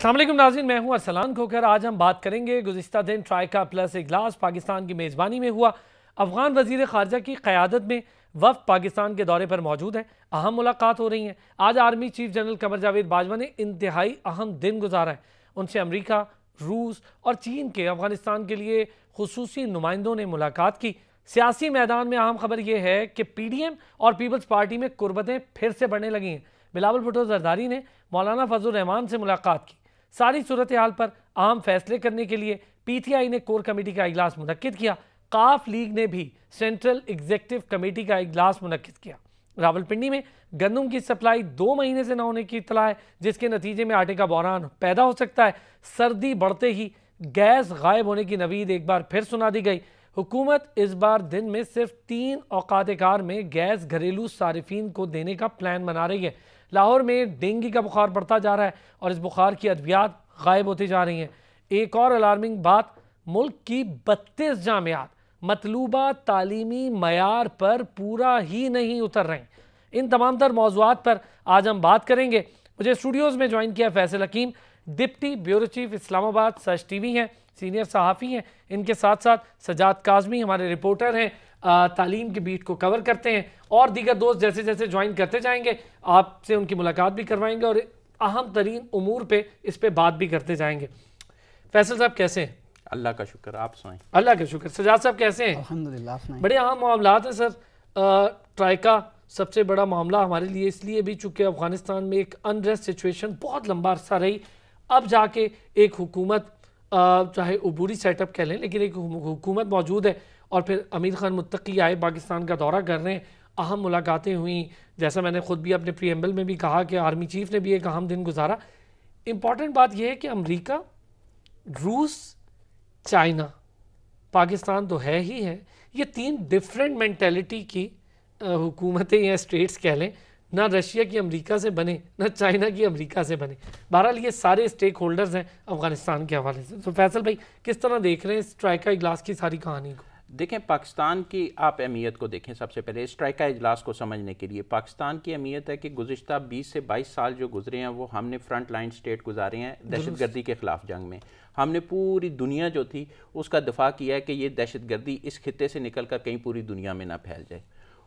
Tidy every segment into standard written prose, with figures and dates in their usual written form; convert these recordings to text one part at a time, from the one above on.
अस्सलाम वालेकुम नाज़रीन, मैं हूं अरसलान खोकर। आज हम बात करेंगे गुज़िश्ता दिन ट्राइका प्लस इजलास पाकिस्तान की मेज़बानी में हुआ। अफगान वज़ीर ख़ारजा की क़यादत में वफ़द पाकिस्तान के दौरे पर मौजूद है। अहम मुलाकात हो रही हैं। आज army chief general Qamar Javed Bajwa ने इंतहाई अहम दिन गुजारा है। उनसे अमरीका, रूस और चीन के अफगानिस्तान के लिए खुसूसी नुमाइंदों ने मुलाकात की। सियासी मैदान में अहम खबर यह है कि PDM और पीपल्स पार्टी में कुर्बतें फिर से बढ़ने लगी हैं। बिलावल भुट्टो जरदारी ने मौलाना फजल रहमान से मुलाकात की। सारी सूरत हाल पर अहम फैसले करने के लिए PTI ने कोर कमेटी का इजलास मुनक्किद किया। काफ लीग ने भी सेंट्रल एग्जीक्यूटिव कमेटी का इजलास मुनक्किद किया। रावलपिंडी में गंदम की सप्लाई 2 महीने से न होने की इत्तला है, जिसके नतीजे में आटे का बहरान पैदा हो सकता है। सर्दी बढ़ते ही गैस गायब होने की नवीद एक बार फिर सुना दी गई। हुकूमत इस बार दिन में सिर्फ 3 औकात कार में गैस घरेलू सारिफीन को देने का प्लान बना रही है। लाहौर में डेंगू का बुखार बढ़ता जा रहा है और इस बुखार की अद्वियात गायब होती जा रही हैं। एक और अलार्मिंग बात, मुल्क की 32 जामियात मतलूबा तालीमी मयार पर पूरा ही नहीं उतर रहे हैं। इन तमाम तर मौज़ूआत पर आज हम बात करेंगे। मुझे स्टूडियोज़ में ज्वाइन किया फैसल हकीम, डिप्टी ब्यूरो चीफ इस्लामाबाद सच TV हैं, सीनियर सहाफ़ी हैं। इनके साथ साथ सजाद काज़मी हमारे रिपोर्टर हैं, तालीम के बीट को कवर करते हैं। और दीगर दोस्त जैसे जैसे ज्वाइन करते जाएंगे आपसे उनकी मुलाकात भी करवाएंगे और अहम तरीन उमूर पे इस पे बात भी करते जाएंगे। फैसल साहब कैसे हैं? अल्लाह का शुक्र, आप सुनाएं। अल्लाह का शुक्र। सजाद साहब कैसे हैं? अल्हम्दुलिल्लाह। बड़े अहम मामलात हैं सर। ट्राइका सबसे बड़ा मामला हमारे लिए इसलिए भी, चूँकि अफगानिस्तान में एक अनरेस्ट सिचुएशन बहुत लंबा अरसा रही। अब जाके एक हुकूमत, चाहे उबूरी सेटअप कह लें, लेकिन एक हुकूमत मौजूद है और फिर अमीर खान मुत्तकी आए, पाकिस्तान का दौरा कर रहे हैं। अहम मुलाकातें हुई, जैसा मैंने खुद भी अपने प्रीएम्बल में भी कहा कि आर्मी चीफ ने भी एक अहम दिन गुजारा। इंपॉर्टेंट बात यह है कि अमेरिका, रूस, चाइना, पाकिस्तान तो है ही है, ये 3 डिफरेंट मेंटेलिटी की हुकूमतें या स्टेट्स कह लें। ना रशिया की अमेरिका से बने, ना चाइना की अमेरिका से बने। बहरहाल ये सारे स्टेक होल्डर्स हैं अफगानिस्तान के हवाले से। तो फैसल भाई, किस तरह देख रहे हैं इस ट्राइका इजलास की सारी कहानी को? देखें, पाकिस्तान की आप अहमियत को देखें। सबसे पहले इस ट्राइका इजलास को समझने के लिए पाकिस्तान की अहमियत है कि गुज़िश्ता 20 से 22 साल जो गुजरे हैं वो हमने फ्रंट लाइन स्टेट गुजारे हैं दहशतगर्दी के ख़िलाफ़ जंग में। हमने पूरी दुनिया जो थी उसका दफा किया है कि ये दहशतगर्दी इस खित्ते से निकल कर कहीं पूरी दुनिया में ना फैल जाए।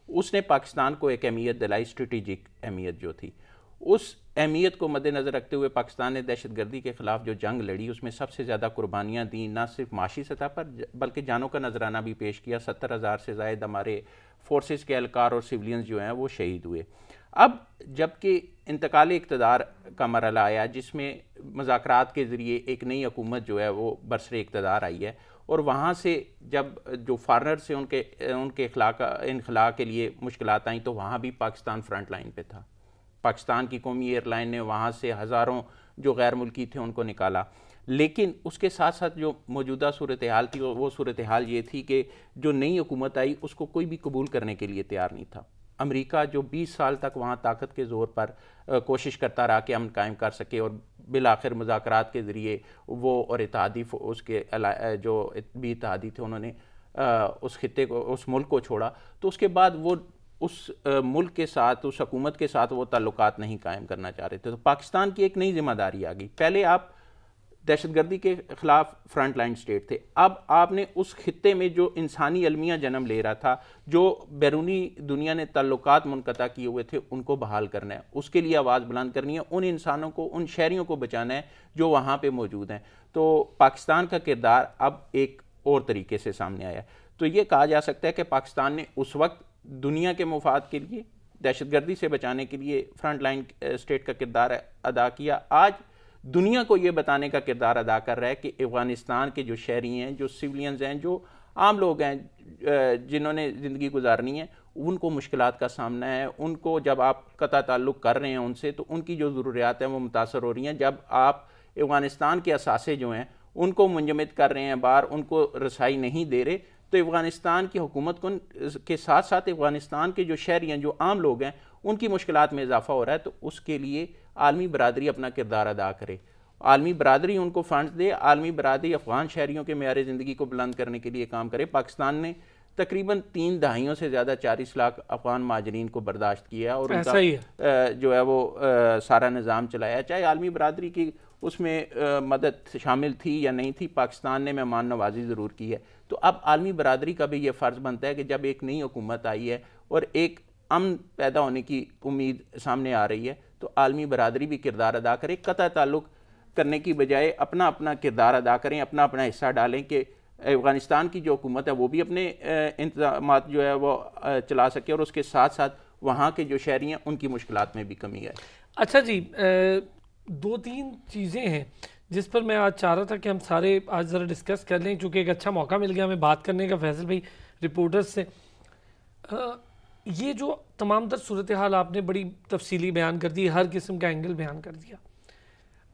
उसने पाकिस्तान को एक अहमियत दिलाई, स्ट्रेटिजिक अहमियत जो थी। उस अहमियत को मद्देनज़र रखते हुए पाकिस्तान ने दहशतगर्दी के ख़िलाफ़ जो जंग लड़ी उसमें सबसे ज़्यादा कुर्बानियाँ दी, ना सिर्फ माशी सतह पर बल्कि जानों का नजराना भी पेश किया। 70,000 से ज़ायद हमारे फोर्सेस के एहलकार और सिविलियंस जो हैं वो शहीद हुए। अब जबकि इंतकाल इक़्तिदार का मरहला आया जिसमें मुज़ाकरात के ज़रिए एक नई हुकूमत जो है वो बरसरे इक़्तिदार आई है, और वहाँ से जब जो फॉरनर से उनके इनखला के लिए मुश्किलात आई तो वहाँ भी पाकिस्तान फ्रंट लाइन पे था। पाकिस्तान की कौमी एयरलाइन ने वहाँ से हज़ारों जो गैर मुल्की थे उनको निकाला। लेकिन उसके साथ साथ जो मौजूदा सूरत हाल थी वो सूरत हाल ये थी कि जो नई हुकूमत आई उसको कोई भी कबूल करने के लिए तैयार नहीं था। अमेरिका जो 20 साल तक वहाँ ताकत के ज़ोर पर कोशिश करता रहा कि अमन कायम कर सके और बिल आखिर मुज़ाकरात के ज़रिए वो और इत्तेहादी उसके जो भी इत्तेहादी थे उन्होंने उस खित्ते को, उस मुल्क को छोड़ा। तो उसके बाद वो उस मुल्क के साथ, उस हुकूमत के साथ वो ताल्लुकात नहीं कायम करना चाह रहे थे। तो पाकिस्तान की एक नई जिम्मेदारी आ गई। पहले आप दहशतगर्दी के ख़िलाफ़ फ्रंट लाइन स्टेट थे, अब आपने उस खित्ते में जो इंसानी अलमिया जन्म ले रहा था, जो बैरूनी दुनिया ने ताल्लुकात मुनक़ता किए हुए थे, उनको बहाल करना है। उसके लिए आवाज़ बुलंद करनी है, उन इंसानों को, उन शहरियों को बचाना है जो वहाँ पर मौजूद हैं। तो पाकिस्तान का किरदार अब एक और तरीके से सामने आया। तो ये कहा जा सकता है कि पाकिस्तान ने उस वक्त दुनिया के मुफाद के लिए, दहशतगर्दी से बचाने के लिए फ्रंट लाइन स्टेट का किरदार अदा किया। आज दुनिया को ये बताने का किरदार अदा कर रहा है कि अफ़गानिस्तान के जो शहरी हैं, जो सिविलियंस हैं, जो आम लोग हैं जिन्होंने ज़िंदगी गुजारनी है, उनको मुश्किलात का सामना है। उनको जब आप कता ताल्लुक़ कर रहे हैं उनसे तो उनकी जो ज़रूरियात हैं वो मुतासर हो रही हैं। जब आप अफ़गानिस्तान के असासे जो हैं उनको मुंजमद कर रहे हैं बाहर, उनको रसाई नहीं दे रहे, तो अफ़गानिस्तान की हुकूमत को के साथ साथ अफ़गानिस्तान के जो शहरी हैं, जो आम लोग हैं, उनकी मुश्किलात में इजाफा हो रहा है। तो उसके लिए आलमी बरादरी अपना किरदार अदा करे, आलमी बरादरी उनको फ़ंड्स दे, आलमी बरादरी अफ़गान शहरियों के मेयार ज़िंदगी को बुलंद करने के लिए काम करे। पाकिस्तान ने तकरीबन 3 दहाइयों से ज़्यादा 40 लाख अफ़गान महाजरीन को बर्दाश्त किया और उनका जो है वो सारा निज़ाम चलाया। चाहे आलमी बरादरी की उसमें मदद शामिल थी या नहीं थी, पाकिस्तान ने मेहमान नवाजी ज़रूर की है। तो अब आलमी बरादरी का भी ये फ़र्ज़ बनता है कि जब एक नई हुकूमत आई है और एक अमन पैदा होने की उम्मीद सामने आ रही है, तो आलमी बरादरी भी किरदार अदा करे, कतई ताल्लुक़ करने की बजाय अपना अपना किरदार अदा करें, अपना अपना हिस्सा डालें कि अफ़गानिस्तान की जो हुकूमत है वो भी अपने इंतज़ामात जो है वो चला सके और उसके साथ साथ वहाँ के जो शहरी हैं उनकी मुश्किलात में भी कमी है। अच्छा जी, दो तीन चीज़ें हैं जिस पर मैं आज चाह रहा था कि हम सारे आज ज़रा डिस्कस कर लें, क्योंकि एक अच्छा मौका मिल गया हमें बात करने का फैसल भाई रिपोर्टर्स से। ये जो तमाम तर सूरत हाल आपने बड़ी तफसीली बयान कर दी, हर किस्म का एंगल बयान कर दिया।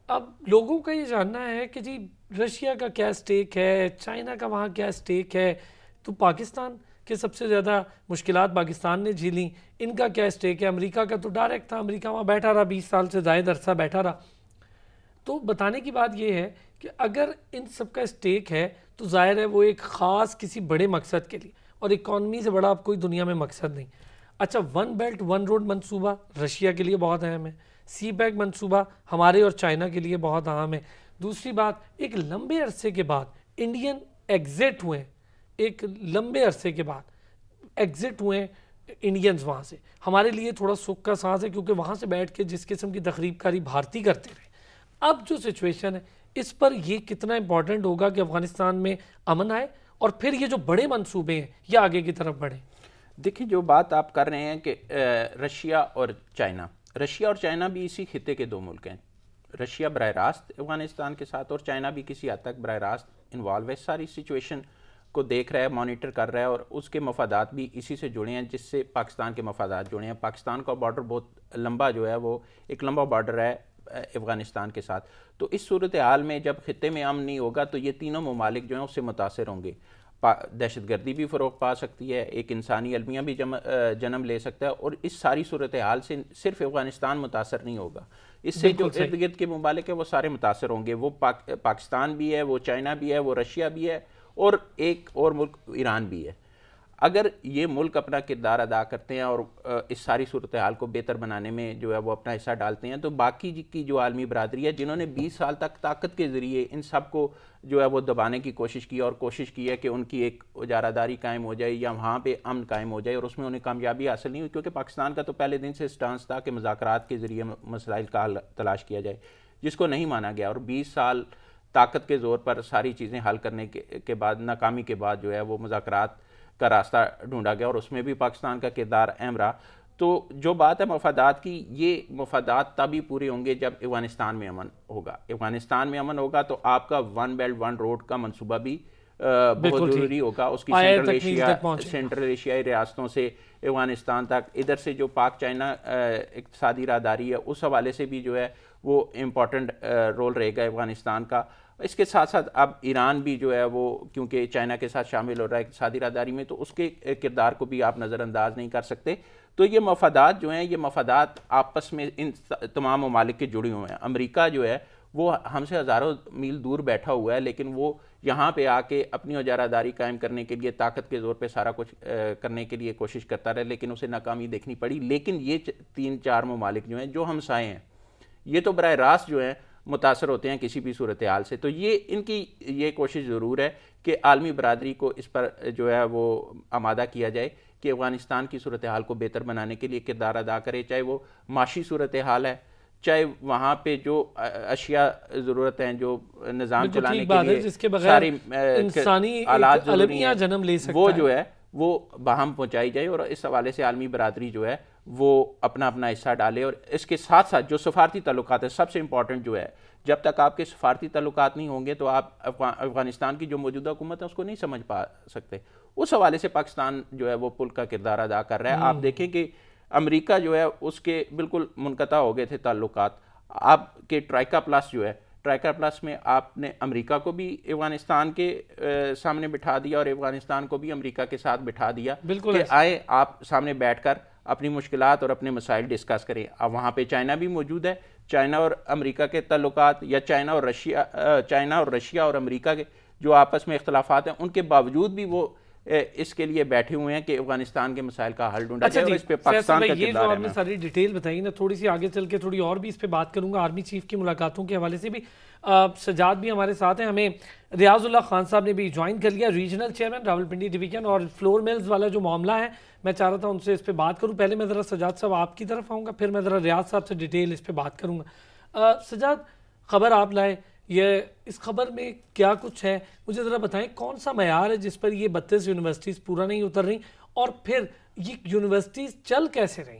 अब लोगों का ये जानना है कि जी रशिया का क्या स्टेक है, चाइना का वहाँ क्या स्टेक है, तो पाकिस्तान के सबसे ज़्यादा मुश्किलात पाकिस्तान ने झेली, इनका क्या स्टेक है। अमेरिका का तो डायरेक्ट था, अमेरिका वहाँ बैठा रहा, 20 साल से ज़ायद अरसा बैठा रहा। तो बताने की बात यह है कि अगर इन सब का स्टेक है तो जाहिर है वो एक ख़ास किसी बड़े मकसद के लिए, और इकॉनमी से बड़ा अब कोई दुनिया में मकसद नहीं। अच्छा, वन बेल्ट वन रोड मंसूबा रशिया के लिए बहुत अहम है, सी पैक मंसूबा हमारे और चाइना के लिए बहुत अहम है। दूसरी बात, एक लंबे अरसे के बाद इंडियन एग्जिट हुए, एक लंबे अरसे के बाद एग्जिट हुए इंडियंस वहाँ से, हमारे लिए थोड़ा सुख का सांस है, क्योंकि वहाँ से बैठ के जिस किस्म की तकरीबकारी भारतीय करते रहे, अब जो सिचुएशन है इस पर ये कितना इंपॉर्टेंट होगा कि अफगानिस्तान में अमन आए और फिर ये जो बड़े मंसूबे हैं ये आगे की तरफ बढ़े। देखिए, जो बात आप कर रहे हैं कि रशिया और चाइना भी इसी खिते के दो मुल्क हैं। रशिया बराह रास्त अफगानिस्तान के साथ और चाइना भी किसी हद तक बराह रास्त इन्वॉल्व है, सारी सिचुएशन को देख रहा है, मॉनिटर कर रहा है, और उसके मफादात भी इसी से जुड़े हैं जिससे पाकिस्तान के मफादात जुड़े हैं। पाकिस्तान का बॉर्डर बहुत लंबा जो है वो एक लंबा बॉर्डर है अफ़गानिस्तान के साथ। तो इस सूरत हाल में जब खिते में अमन नहीं होगा तो ये तीनों ममालिक जो हैं उससे मुतासर होंगे। दहशत गर्दी भी फ़रोग़ पा सकती है, एक इंसानी अलमिया भी जन्म ले सकता है, और इस सारी सूरत हाल से सिर्फ अफ़गानिस्तान मुतासर नहीं होगा, इससे जो इर्द गिर्द के ममालिक है वो सारे मुतासर होंगे। वो पाकिस्तान भी है, वो चाइना भी है, वो रशिया भी है, और एक और मुल्क ईरान भी है। अगर ये मुल्क अपना किरदार अदा करते हैं और इस सारी सूरत हाल को बेहतर बनाने में जो है वो अपना हिस्सा डालते हैं, तो बाकी की जो आलमी बरादरी है जिन्होंने 20 साल तक ताकत के ज़रिए इन सब को जो है वो दबाने की कोशिश की और कोशिश की है कि उनकी एक उजारादारी कायम हो जाए या वहाँ पे अमन कायम हो जाए, और उसमें उन्हें कामयाबी हासिल नहीं हुई, क्योंकि पाकिस्तान का तो पहले दिन से स्टांस था कि मुज़ाकरात के ज़रिए मसाइल का हल तलाश किया जाए, जिसको नहीं माना गया। और 20 साल ताकत के ज़ोर पर सारी चीज़ें हल करने के बाद, नाकामी के बाद जो है वो मुज़ाकरात का रास्ता ढूंढा गया, और उसमें भी पाकिस्तान का किरदार अहम रहा। तो जो बात है मफादात की, ये मफादात तभी पूरे होंगे जब अफ़गानिस्तान में अमन होगा। अफ़गानिस्तान में अमन होगा तो आपका वन बेल्ट वन रोड का मंसूबा भी बहुत ज़रूरी होगा। उसकी सेंट्रल एशियाई रियासतों से अफ़गानिस्तान तक, इधर से जो पाक चाइना इक़्तिसादी राहदारी है उस हवाले से भी जो है वो इम्पॉर्टेंट रोल रहेगा अफ़गानिस्तान का। इसके साथ साथ अब ईरान भी जो है वो क्योंकि चाइना के साथ शामिल हो रहा है इक़्तिसादी राहदारी में, तो उसके किरदार को भी आप नज़रअंदाज नहीं कर सकते। तो ये मफादात जो हैं, ये मफादात आपस में इन तमाम ममालिक के जुड़े हुए हैं। अमेरिका जो है वो हमसे हज़ारों मील दूर बैठा हुआ है, लेकिन वो यहाँ पे आके अपनी उजारादारी कायम करने के लिए ताकत के ज़ोर पे सारा कुछ करने के लिए कोशिश करता रहा, लेकिन उसे नाकामी देखनी पड़ी। लेकिन ये 3-4 ममालिक जो हैं, जो हमसाए हैं, ये तो बराह रास्त जो है मुतासर होते हैं किसी भी सूरत हाल से। तो ये इनकी ये कोशिश ज़रूर है कि आलमी बरादरी को इस पर जो है वो आमादा किया जाए कि अफ़गानिस्तान की सूरत हाल को बेहतर बनाने के लिए किरदार अदा करे, चाहे वो माशी सूरत हाल है, चाहे वहाँ पे जो अशिया ज़रूरत हैं, जो निज़ाम चलाने के लिए सारी इंसानी आलात जन्म ले सकता है, वो जो है वो बाहम पहुँचाई जाए, और इस हवाले से आलमी बरादरी जो है वो अपना अपना हिस्सा डाले। और इसके साथ साथ जो सफारती ताल्लुकात है, सबसे इम्पॉर्टेंट जो है, जब तक आपके सफारती ताल्लुकात नहीं होंगे तो आप अफ़गानिस्तान की जो मौजूदा हुकूमत है उसको नहीं समझ पा सकते। उस हवाले से पाकिस्तान जो है वो पुल का किरदार अदा कर रहा है। आप देखें कि अमेरिका जो है उसके बिल्कुल मुनक़ता हो गए थे ताल्लुकात। आपके ट्राइका प्लस जो है, ट्राइका प्लस में आपने अमेरिका को भी अफ़गानिस्तान के सामने बिठा दिया और अफ़गानिस्तान को भी अमेरिका के साथ बिठा दिया कि आए आप सामने बैठकर अपनी मुश्किलात और अपने मसाइल डिस्कस करें। अब वहाँ पे चाइना भी मौजूद है। चाइना और अमेरिका के ताल्लुकात, या चाइना और रशिया और अमेरिका के जो आपस में इख्तलाफात हैं, उनके बावजूद भी वो इसके लिए बैठे हुए हैं कि अफगानिस्तान के मसाइल का हल ढूंढा अच्छा जाए और इस पे पाकिस्तान का ये जो किरदार है आपने सारी डिटेल बताई ना, थोड़ी सी आगे चल के थोड़ी और भी इस पे बात करूंगा आर्मी चीफ की मुलाकातों के हवाले से भी। सजाद भी हमारे साथ हैं, हमें रियाजुल्लाह खान साहब ने भी ज्वाइन कर लिया, रीजनल चेयरमैन रावलपिंडी डिवीजन। और फ्लोर मिल्स वाला जो मामला है मैं चाह रहा था उनसे इस पे बात करूं। पहले मैं ज़रा सजाद साहब आपकी तरफ आऊँगा, फिर मैं ज़रा रियाज साहब से डिटेल इस पे बात करूँगा। सजाद, खबर आप लाए, ये इस खबर में क्या कुछ है मुझे ज़रा बताएं, कौन सा मयार है जिस पर ये 32 यूनिवर्सिटीज़ पूरा नहीं उतर रही, और फिर ये यूनिवर्सिटीज़ चल कैसे रही?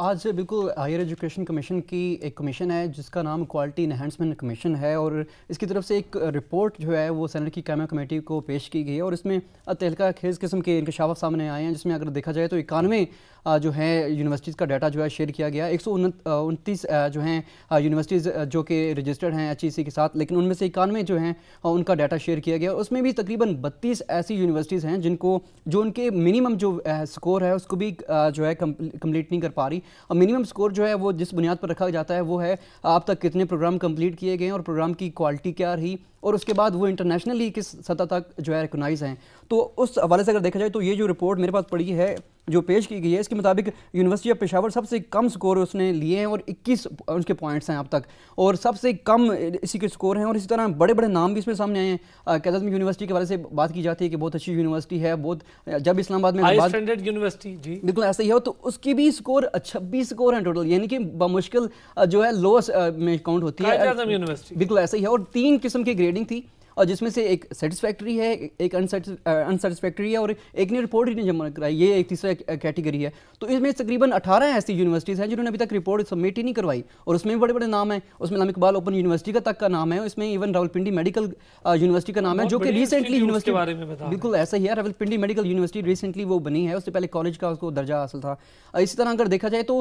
आज बिल्कुल हायर एजुकेशन कमीशन की एक कमीशन है जिसका नाम क्वालिटी इन्हेंसमेंट कमीशन है, और इसकी तरफ से एक रिपोर्ट जो है वो सेनेट की कायमा कमेटी को पेश की गई है, और इसमें तहलका खेज किस्म के इंकशाफ सामने आए हैं, जिसमें अगर देखा जाए तो 91 जो है यूनिवर्सिटीज़ का डाटा जो है शेयर किया गया। 129 जो हैं यूनिवर्सिटीज़ जो कि रजिस्टर्ड हैं HEC के साथ, लेकिन उनमें से 91 जो हैं उनका डाटा शेयर किया गया। उसमें भी तकरीबन 32 ऐसी यूनिवर्सिटीज़ हैं जिनको जो उनके मिनिमम जो स्कोर है उसको भी जो है कंप्लीट नहीं कर पा रही। और मिनिमम स्कोर जो है वो जिस बुनियाद पर रखा जाता है वो है अब तक कितने प्रोग्राम कंप्लीट किए गए हैं और प्रोग्राम की क्वालिटी क्या रही, और उसके बाद वो इंटरनेशनली किस सतह तक जो है रिकॉग्नाइज हैं। तो उस हवाले से अगर देखा जाए तो ये जो रिपोर्ट मेरे पास पड़ी है जो पेश की गई है, इसके मुताबिक यूनिवर्सिटी ऑफ पेशावर सबसे कम स्कोर उसने लिए हैं और 21 उनके पॉइंट्स हैं अब तक, और सबसे कम इसी के स्कोर हैं। और इसी तरह बड़े बड़े नाम भी इसमें सामने आए हैं। कैज़म यूनिवर्सिटी के हवाले से बात की जाती है कि बहुत अच्छी यूनिवर्सिटी है, बहुत जब इस्लामाबाद में यूनिवर्सिटी जी बिल्कुल ऐसा ही है, तो उसकी भी स्कोर 26 स्कोर हैं टोटल, यानी कि बमुश्किल जो है लोएस्ट में काउंट होती है यूनिवर्सिटी। बिल्कुल ऐसा ही है, और 3 किस्म की ग्रेडिंग थी, और जिसमें से एक सेटिस्फैक्ट्री है, एक अनसेटिस्फैक्ट्री है, और एक ने रिपोर्ट ही नहीं जमा कराई, ये एक तीसरा कैटेगरी है। तो इसमें तकरीबन 18 ऐसी यूनिवर्सिटीज़ हैं जिन्होंने अभी तक रिपोर्ट सबमिट ही नहीं करवाई, और उसमें भी बड़े बड़े नाम हैं। उसमें इस्लाम इकबाल ओपन यूनिवर्सिटी का तक का नाम है, इसमें इवन रावलपिंडी मेडिकल यूनिवर्सिटी का नाम है, जो कि रिसेंटली यूनिवर्सिटी बारे में बता, बिल्कुल ऐसा ही है, रावलपिंडी मेडिकल यूनिवर्सिटी रिसेंटली वो बनी है, उससे पहले कॉलेज का उसको दर्जा हासिल था। इसी तरह अगर देखा जाए तो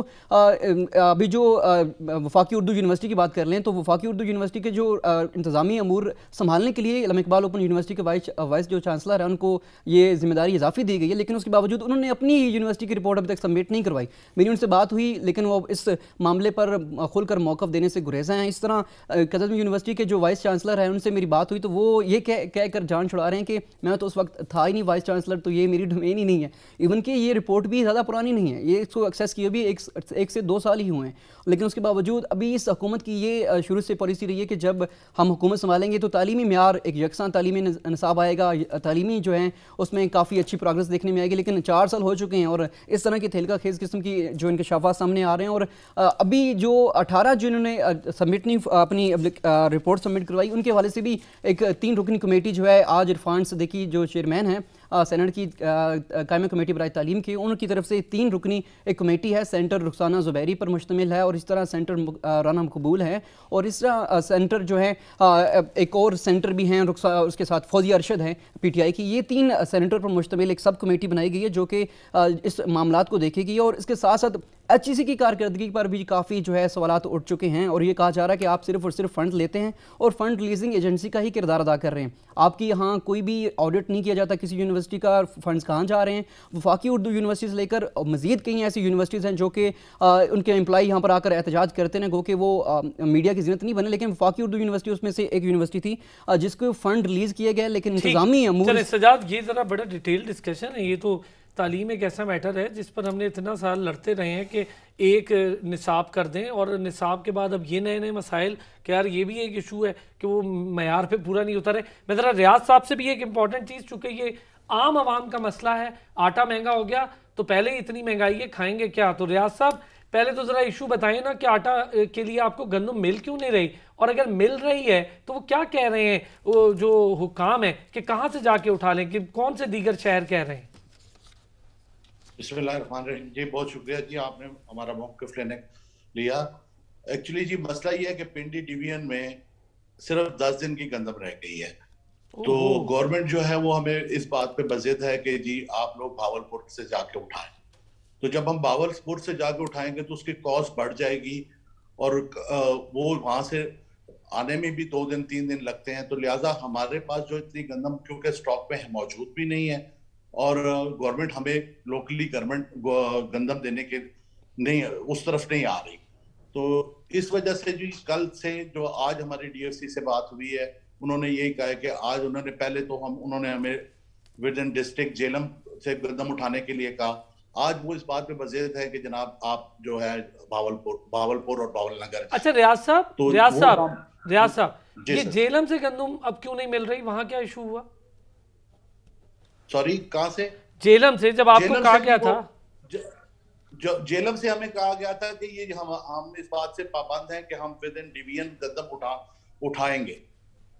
अभी जो वफाकी उर्दू यूनिवर्सिटी की बात कर लें तो वफाकी उर्दू यूनिवर्सिटी के जो इंतजामी अमूर संभालने के लिए इस्लाम इकबाल ओपन यूनिवर्सिटी के वाइस जो चांसलर है उनको ये जिम्मेदारी इजाफी दी गई है, लेकिन उसके बावजूद उन्होंने अपनी यूनिवर्सिटी की रिपोर्ट अभी तक सबमिट नहीं करवाई। मेरी उनसे बात हुई, लेकिन वो इस मामले पर खुलकर मौक़िफ़ देने से गुरेज़ा हैं। इस तरह कैज़म यूनिवर्सिटी के जो वाइस चांसलर हैं उनसे मेरी बात हुई तो वो ये कह कर जान छुड़ा रहे हैं कि मैं तो उस वक्त था ही नहीं वाइस चांसलर, तो ये मेरी डोमेन ही नहीं है। इवन कि ये रिपोर्ट भी ज़्यादा पुरानी नहीं है, ये इसको एक्सेस किए भी एक से 2 साल ही हुए हैं, लेकिन उसके बावजूद अभी इस हुकूमत की ये शुरू से पॉलिसी रही है कि जब हम हुकूमत संभालेंगे तो तालीमी म्यार एक यकसां तालीमी निसाब आएगा, तालीमी जो है उसमें काफ़ी अच्छी प्रोग्रेस देखने में आएगी। लेकिन 4 साल हो चुके हैं और इस तरह की तहलका खेज किस्म की जो इंकशाफात सामने आ रहे हैं, और अभी जो 18 जिन्होंने सबमिट नहीं अपनी रिपोर्ट सबमिट करवाई उनके हवाले से भी एक 3 रुकनी कमेटी जो है आज इरफान सदीकी जो चेयरमैन है सेनेट की कायमा कमेटी बराए तालीम की, उनकी तरफ से 3 रुकनी एक कमेटी है, सेंटर रुखसाना ज़ुबैरी पर मुश्तमिल है, और इस तरह सेंटर राना मकबूल है, और इस तरह सेंटर जो है एक और सेंटर भी हैं उसके साथ फौजी अरशद हैं PTI की। ये 3 सेनेटर पर मुश्तमिल एक सब कमेटी बनाई गई है जो कि इस मामलात को देखेगी, और इसके साथ साथ HEC की कारकर्दगी पर भी काफ़ी जो है सवालात उठ चुके हैं, और ये कहा जा रहा है कि आप सिर्फ और सिर्फ फ़ंड लेते हैं और फ़ंड रिलीजिंग एजेंसी का ही किरदार अदा कर रहे हैं। आपकी यहाँ कोई भी ऑडिट नहीं किया जाता किसी यूनिवर्सिटी का, फंड्स कहाँ जा रहे हैं। वफाकी उर्दू यूनिवर्सिटीज़ लेकर मज़ीद कई ऐसी यूनिवर्सिटीज़ हैं जो कि उनके एम्प्लॉई यहाँ पर आकर एहतजाज करते हैं, गो कि वो मीडिया की ज़िन्नत नहीं बने, लेकिन वफाकी उर्दू यूनिवर्सिटी उसमें से एक यूनिवर्सिटी थी जिसको फ़ंड रिलीज़ किए गए, लेकिन इंतजामी अमूर। सजाद, ये ज़रा बड़ा डिटेल डिस्कशन है, ये तो तालीम एक ऐसा मैटर है जिस पर हमने इतना साल लड़ते रहे हैं कि एक निसाब कर दें, और निसाब के बाद अब ये नए नए मसाइल कि यार ये भी एक इशू है कि वो मयार पे पूरा नहीं उतरे। मैं ज़रा रियाज साहब से भी एक इम्पॉर्टेंट चीज़, चूँकि ये आम आवाम का मसला है, आटा महंगा हो गया तो पहले ही इतनी महंगाई है, खाएंगे क्या। तो रियाज साहब पहले तो ज़रा इशू बताएं ना कि आटा के लिए आपको गंदम मिल क्यों नहीं रही, और अगर मिल रही है तो वो क्या कह रहे हैं वो जो हुकाम है कि कहाँ से जाके उठा लें, कि कौन से दीगर शहर कह रहे हैं। बिस्मिल्लाहिर्रहमानिर्रहीम जी, बहुत शुक्रिया जी आपने हमारा मौक़िफ़ लेने लिया। एक्चुअली जी मसला ये है कि पिंडी डिवीजन में सिर्फ 10 दिन की गंदम रह गई है, तो गवर्नमेंट जो है वो हमें इस बात पे बज़िद है कि जी आप लोग भावलपुर से जाके उठाएं। तो जब हम भावलपुर से जाके उठाएंगे तो उसकी कॉस्ट बढ़ जाएगी, और वो वहाँ से आने में भी 2 दिन 3 दिन लगते हैं। तो लिहाजा हमारे पास जो इतनी गंदम क्योंकि स्टॉक में मौजूद भी नहीं है, और गवर्नमेंट हमें लोकली गवर्नमेंट गंदम देने के नहीं उस तरफ नहीं आ रही। तो इस वजह से जी कल से जो आज हमारी DFC से बात हुई है, उन्होंने यही कहा है कि आज उन्होंने पहले तो उन्होंने हमें विद इन डिस्ट्रिक्ट जेलम से गंदम उठाने के लिए कहा। आज वो इस बात पे मज़ेद है कि जनाब आप जो है भावलपुर और बावलनगर। अच्छा रियाज साहब, तो रियाज साहब ये सर। जेलम से गंदम अब क्यों नहीं मिल रही, वहां क्या इशू हुआ? सॉरी, कहां से? जेलम से। जब आपको कहा गया था, जेलम से हमें कहा गया था कि ये हम इस बात से पाबंद हैं कि हम विद इन डिवीजन गंदम उठाएंगे।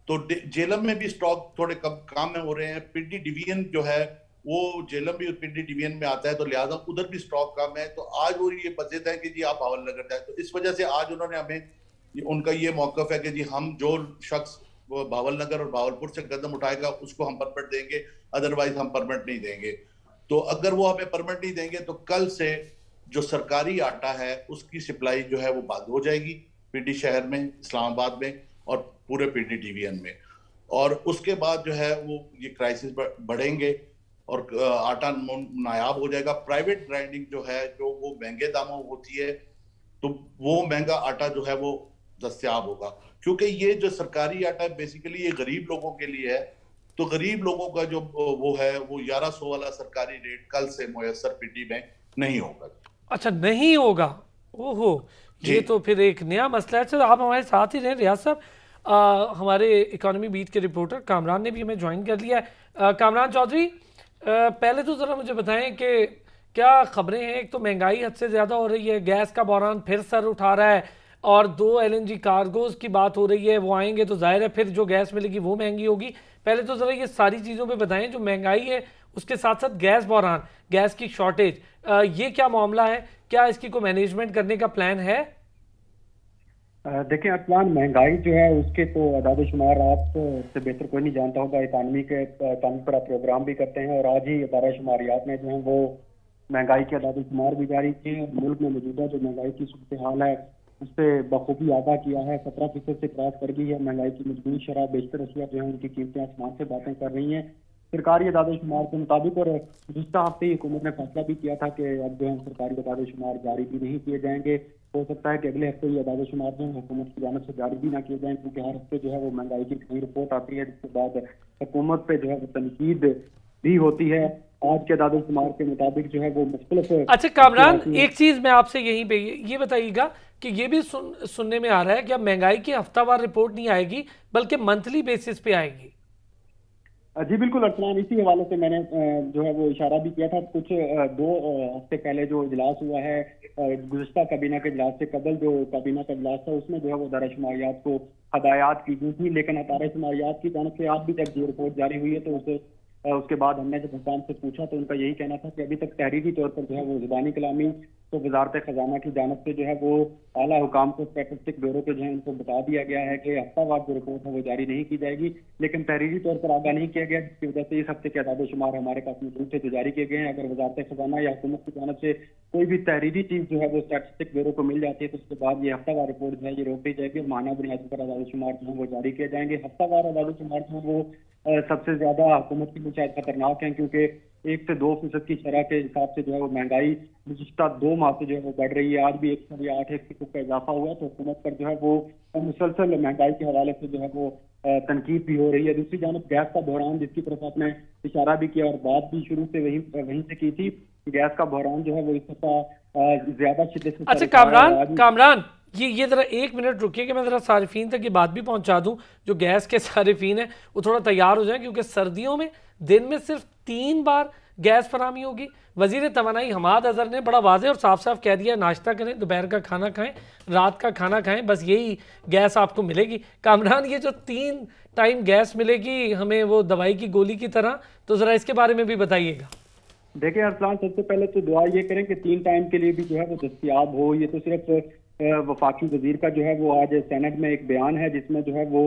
तो जेलम में भी स्टॉक थोड़े काम में हो रहे हैं। पिंडी डिवीजन जो है वो जेलम भी पिंडी डिवीजन में आता है, तो लिहाजा उधर भी स्टॉक कम है। तो आज वो ये बजट है कि जी आप भावलनगर जाए, तो इस वजह से आज उन्होंने हमें उनका ये मौकफ है कि जी हम जो शख्स भावलनगर और भावलपुर से कदम उठाएगा उसको हम परमिट देंगे, अदरवाइज हम परमिट नहीं देंगे। तो अगर वो हमें परमिट नहीं देंगे तो कल से जो सरकारी आटा है उसकी सप्लाई जो है वो बंद हो जाएगी पीडी शहर में, इस्लामाबाद में और पूरे पीडी डिवीजन में। और उसके बाद जो है वो ये क्राइसिस बढ़ेंगे और आटा नायाब हो जाएगा। प्राइवेट ग्राइंडिंग जो है जो वो महंगे दामों होती है, तो वो महंगा आटा जो है वो दस्तयाब होगा। क्योंकि ये जो सरकारी आटा है बेसिकली ये गरीब लोगों के लिए है, तो गरीब लोगों का जो वो है वो 1100 वाला सरकारी रेट कल से मुयसर पीडी में नहीं होगा। अच्छा नहीं होगा, ओहो ये तो फिर एक नया मसला है। चलो आप हमारे साथ ही रहे रियाज साहब। हमारे इकोनॉमी बीट के रिपोर्टर कामरान ने भी हमें ज्वाइन कर लिया है। कामरान चौधरी, पहले तो ज़रा मुझे बताएं कि क्या खबरें हैं? एक तो महंगाई हद से ज़्यादा हो रही है, गैस का बहरान फिर सर उठा रहा है, और 2 LNG कार्गोज की बात हो रही है, वो आएंगे तो जाहिर है फिर जो गैस मिलेगी वो महंगी होगी। पहले तो ज़रा ये सारी चीज़ों पे बताएं, जो महंगाई है उसके साथ साथ गैस बहरान, गैस की शॉर्टेज, ये क्या मामला है? क्या इसकी को मैनेजमेंट करने का प्लान है? देखिए अरसलान, महंगाई जो है उसके तो अदाद शुमार आप से बेहतर कोई नहीं जानता होगा। इकानमी पर आप प्रोग्राम भी करते हैं और आज ही अदारा शुमारियात में जो है वो महंगाई के अदाद शुमार भी जारी किए। मुल्क में मौजूदा जो महंगाई की सूरत हाल है उस पर बखूबी आगाह किया है। 17% से क्रॉस कर गई है महंगाई की मजबूरी शरह। बेशतर अशिया जो है उनकी कीमतें आसमान से बातें कर रही हैं सरकारी अदाद शुमार के मुताबिक। और गुज़श्ता हफ्ते ही हुकूमत ने फैसला भी किया था कि अब जो है सरकारी अदाद शुमार जारी भी नहीं किए जाएंगे। हो सकता है कि अगले हफ्ते ये अदाद शुमार जो है हुकूमत की जानिब से जारी भी ना किए जाएं, क्योंकि हर हफ्ते जो है वो महंगाई की नई रिपोर्ट आती है जिसके बाद हुकूमत पे जो है वो तनकीद भी होती है। आज के अदाद शुमार के मुताबिक जो है वो मुख्तलिफ। अच्छा कामरान, एक चीज़ मैं आपसे यहीं पे ये बताइएगा कि ये भी सुनने में आ रहा है कि अब महंगाई की हफ्तावार रिपोर्ट नहीं आएगी बल्कि मंथली बेसिस पे आएगी। जी बिल्कुल अरसलान, इसी हवाले से मैंने जो है वो इशारा भी किया था। कुछ 2 हफ्ते पहले जो इजलास हुआ है, गुज़श्ता काबीना के इजलास से कबल जो काबीना का इजलास था उसमें जो है वो अदारा शुमारियात को हदायत की गई थी, लेकिन अदारा शुमारियात की जानिब से आज भी जब ये रिपोर्ट जारी हुई है तो उसके बाद हमने जब हुकाम से पूछा तो उनका यही कहना था कि अभी तक तहरीरी तौर पर जो है वो ज़ुबानी कलामी तो वजारत खजाना की जानिब से जो है वो आला हुकाम को स्टैटिस्टिक ब्यूरो को जो है उनको बता दिया गया है कि हफ्तावार जो रिपोर्ट है वो जारी नहीं की जाएगी, लेकिन तहरीरी तौर पर आगाह नहीं किया गया, जिसकी वजह से इस हफ्ते के अदाद शुमार हमारे पास मौजूद थे जो जारी किए गए हैं। अगर वजारत खजाना या हुकूमत की जानिब से कोई भी तहरीरी चीज़ जो है वो स्टैटिस्टिक ब्यूरो को मिल जाती है तो उसके बाद ये हफ्तावार रिपोर्ट जो है ये रोक दी जाएगी और माना बुनियादी पर अदाद शुमार जो है वो जारी किए जाएंगे। हफ्तावार अदाद शुमार जो है वो सबसे ज्यादा हुकूमत के लिए शायद खतरनाक है, क्योंकि 1 से 2% की शरह के हिसाब से जो है वो महंगाई गुज़श्ता 2 माह से जो है वो बढ़ रही है। आज भी 1.8% का इजाफा हुआ है, तो हुकूमत पर जो है वो मुसलसल महंगाई के हवाले से जो है वो तनकीद भी हो रही है। दूसरी जानब गैस का बहरान जिसकी तरफ आपने इशारा भी किया और बात भी शुरू से वहीं से की थी, गैस का बहरान जो है वो इस दफा ज्यादा शिद्दत से। अच्छा कामरान ये जरा 1 मिनट रुकिए कि मैं जरा सारिफीन तक ये बात भी पहुंचा दूं। जो गैस के सारिफीन हैं वो थोड़ा तैयार हो जाएं, क्योंकि सर्दियों में दिन में सिर्फ 3 बार गैस फराहमी होगी। वजीर तवानाई हमाद अजहर ने बड़ा वाज़ेह और साफ साफ कह दिया, नाश्ता करें, दोपहर का खाना खाएं, रात का खाना खाएं, बस यही गैस आपको मिलेगी। कामरान, ये जो 3 टाइम गैस मिलेगी हमें वो दवाई की गोली की तरह, तो ज़रा इसके बारे में भी बताइएगा। देखिए अरसलान, सबसे पहले तो दुआ ये करें कि 3 टाइम के लिए भी जो है वो दस्तयाब हो। ये तो सिर्फ वफाकी वजीर का जो है वो आज सेनेट में एक बयान है जिसमें जो है वो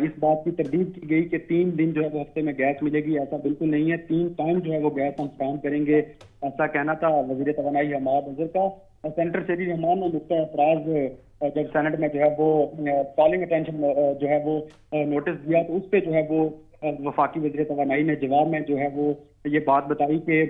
इस बात की तरदीद की गई कि 3 दिन जो है वो हफ्ते में गैस मिलेगी। ऐसा बिल्कुल नहीं है, 3 टाइम जो है वो गैस हम फराहम करेंगे, ऐसा कहना था वजीर तवानाई हमाद अजहर का। सेनेटर शरीर रहमान ने नुक्ता एतराज जब सेनेट में जो है वो कॉलिंग अटेंशन जो है वो नोटिस दिया तो उस पर जो है वो वफाकी वजीर तवानाई ने जवाब में जो है वो ये बात बताई कि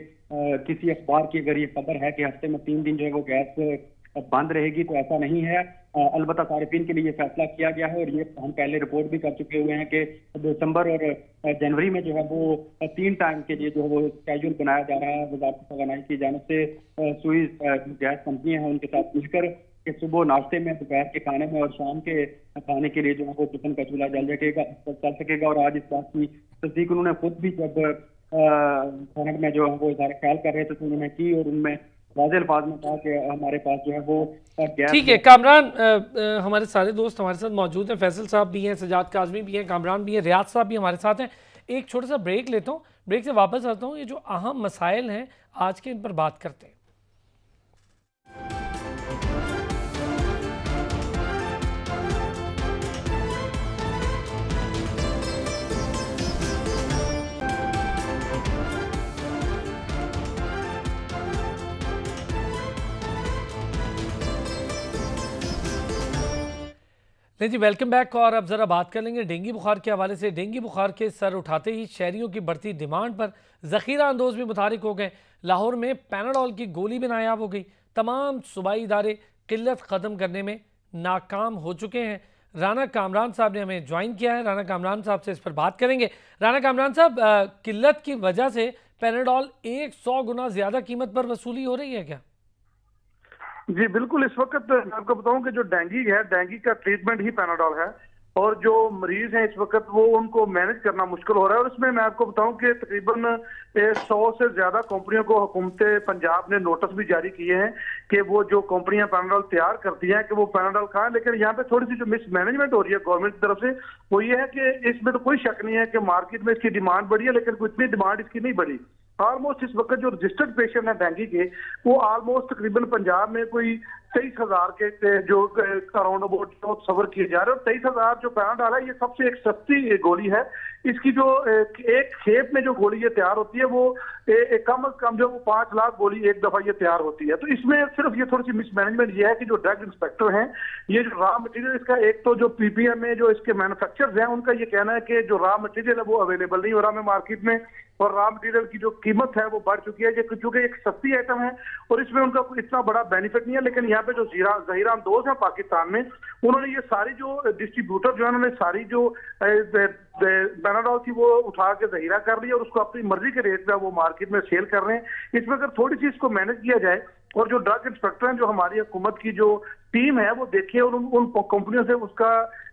किसी अखबार की अगर ये खबर है कि हफ्ते में 3 दिन जो है वो गैस बंद रहेगी तो ऐसा नहीं है। अलबत्ता सारिफिन के लिए ये फैसला किया गया है और ये हम पहले रिपोर्ट भी कर चुके हुए हैं कि दिसंबर और जनवरी में जो है वो 3 टाइम के लिए जो है वो स्केड्यूल बनाया जा रहा है। वजारत तवानाई की जानिब से सुई गैस कंपनियां हैं उनके साथ मिलकर कि सुबह नाश्ते में, दोपहर के खाने में और शाम के खाने के लिए जो है वो किचन का चूल्हा चल सकेगा। और आज इस बात की तस्दीक उन्होंने खुद भी जब सेनेट में जो है वो इज़हार ख्याल कर रहे थे तो उन्होंने की और उनमें वाज़ेह अल्फाज में कहा कि हमारे पास जो है वो गैस। ठीक है कामरान, हमारे सारे दोस्त हमारे साथ मौजूद हैं, फैसल साहब भी हैं, सजाद काज़मी भी हैं, कामरान भी हैं, रियाज साहब भी हमारे साथ हैं। एक छोटा सा ब्रेक लेता हूँ, ब्रेक से वापस आता हूँ। ये जो अहम मसाइल हैं आज के, इन पर बात करते हैं। जी वेलकम बैक। और अब ज़रा बात कर लेंगे डेंगू बुखार के हवाले से। डेंगू बुखार के सर उठाते ही शहरियों की बढ़ती डिमांड पर ज़ख़ीरा अंदोज़ भी मुतारिक हो गए। लाहौर में पैनाडोल की गोली भी नायाब हो गई। तमाम सूबाई इदारे किल्लत ख़त्म करने में नाकाम हो चुके हैं। राना कामरान साहब ने हमें ज्वाइन किया है। राना कामरान साहब से इस पर बात करेंगे। राना कामरान साहब, किल्लत की वजह से पैनाडोल 100 गुना ज़्यादा कीमत पर वसूली हो रही है क्या? जी बिल्कुल। इस वक्त मैं आपको बताऊं कि जो डेंगू है, डेंगू का ट्रीटमेंट ही पैनाडोल है और जो मरीज हैं इस वक्त वो उनको मैनेज करना मुश्किल हो रहा है। और इसमें मैं आपको बताऊं कि तकरीबन 100 से ज्यादा कंपनियों को हुकूमत पंजाब ने नोटिस भी जारी किए हैं कि वो जो कंपनियां पैनाडोल तैयार करती हैं कि वो पैनाडोल खाएं। लेकिन यहाँ पे थोड़ी सी जो मिसमैनेजमेंट हो रही है गवर्नमेंट की तरफ से वो ये है कि इसमें तो कोई शक नहीं है कि मार्केट में इसकी डिमांड बढ़ी है, लेकिन इतनी डिमांड इसकी नहीं बढ़ी। ऑलमोस्ट इस वक्त जो रजिस्टर्ड पेशेंट है डेंगू के वो ऑलमोस्ट तकरीबन पंजाब में कोई 23,000 के जो अराउंड अबाउट सवर किए जा रहे हैं। और 23,000 जो पैनाडोल है ये सबसे एक सस्ती गोली है। इसकी जो एक खेप में जो गोली ये तैयार होती है वो कम अज कम जो 5 लाख गोली एक दफा ये तैयार होती है। तो इसमें सिर्फ ये थोड़ी सी मिसमैनेजमेंट ये है कि जो ड्रग इंस्पेक्टर हैं ये जो रॉ मटेरियल इसका एक तो जो पीपीएम में जो इसके मैन्युफैक्चरर्स हैं उनका ये कहना है कि जो रॉ मटेरियल है वो अवेलेबल नहीं हो रहा है मार्केट में और रॉ मटेरियल की जो कीमत है वो बढ़ चुकी है क्योंकि एक सस्ती आइटम है और इसमें उनका कोई इतना बड़ा बेनिफिट नहीं है। लेकिन यहाँ पे जो ज़हीरा अंदोज है पाकिस्तान में उन्होंने ये सारी जो डिस्ट्रीब्यूटर जो है उन्होंने सारी जो पैनाडोल थी वो उठा के ज़हीरा कर लिया और उसको अपनी मर्जी के रेट पे वो मार्केट में सेल कर रहे हैं। इसमें अगर थोड़ी सी इसको मैनेज किया जाए और जो ड्रग इंस्पेक्टर हैं जो हमारी हुकूमत की जो टीम है वो देखे और उन कंपनियों से उसका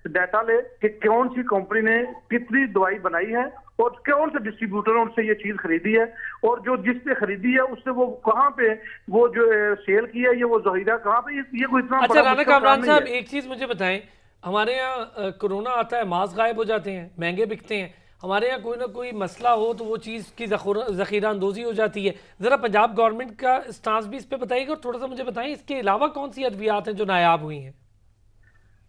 डाटा ले कि कौन सी कंपनी ने कितनी दवाई बनाई है और कौन से डिस्ट्रीब्यूटर ने उनसे ये चीज खरीदी है और जो जिसने खरीदी है उससे वो कहाँ पे वो जो सेल की है ये वो ज़हीरा कहाँ पे ये कोई इतना अच्छा राना कामरान साहब एक चीज मुझे बताएं, हमारे यहाँ कोरोना आता है, मास्क गायब हो जाते हैं, महंगे बिकते हैं। हमारे यहाँ कोई ना कोई मसला हो तो वो चीज़ की ज़ख़ीरा अंदोज़ी हो जाती है। ज़रा पंजाब गवर्नमेंट का स्टांस भी इस पर बताइएगा और थोड़ा सा मुझे बताएं इसके अलावा कौन सी अद्वियात हैं जो नायाब हुई हैं।